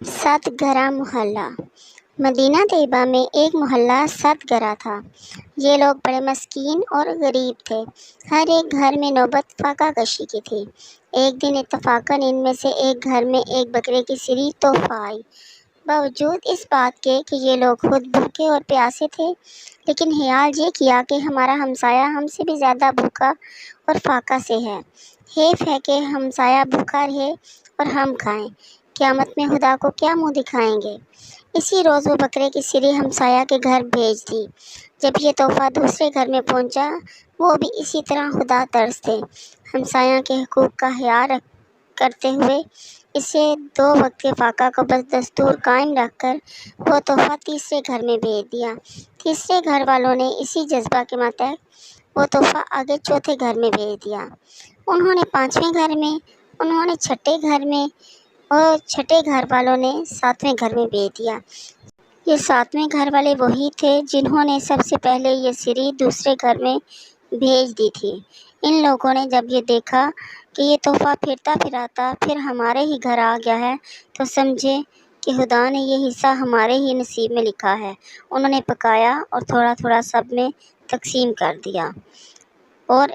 ست گھرا محلہ۔ مدینہ طیبہ میں ایک محلہ ست گھرا تھا۔ یہ لوگ بڑے مسکین اور غریب تھے۔ ہر ایک گھر میں نوبت فاقہ کشی کی تھی۔ ایک دن اتفاقاً ان میں سے ایک گھر میں ایک بکرے کی سری تحفہ آئی۔ باوجود اس بات کے کہ یہ لوگ خود بھوکے اور پیاسے تھے، لیکن خیال یہ کیا کہ ہمارا ہمسایہ ہم سے بھی زیادہ بھوکا اور فاقہ سے ہے۔ حیف ہے کہ ہمسایہ بھوکا رہے اور ہم کھائیں۔ قیامت میں خدا کو کیا منہ دکھائیں گے؟ اسی روز وہ بکرے کی سری ہمسایہ کے گھر بھیج دی۔ جب یہ تحفہ دوسرے گھر میں پہنچا، وہ بھی اسی طرح خدا ترس تھے۔ ہمسایہ کے حقوق کا خیال کرتے ہوئے اسے 2 وقت کے فاقہ کو بدستور قائم رکھ کر وہ تحفہ تیسرے گھر میں بھیج دیا۔ تیسرے گھر والوں نے اسی جذبہ کے مطابق وہ تحفہ آگے چوتھے گھر میں بھیج دیا۔ انہوں نے 5ویں گھر میں، انہوں نے 6ٹھے گھر میں اور 6ٹھے گھر والوں نے 7ویں گھر میں بھیج دیا۔ یہ 7ویں گھر والے وہی تھے جنہوں نے سب سے پہلے یہ سری دوسرے گھر میں بھیج دی تھی۔ ان لوگوں نے جب یہ دیکھا کہ یہ تحفہ پھرتا پھراتا پھر ہمارے ہی گھر آ گیا ہے تو سمجھے کہ خدا نے یہ حصہ ہمارے ہی نصیب میں لکھا ہے۔ انہوں نے پکایا اور تھوڑا تھوڑا سب میں تقسیم کر دیا اور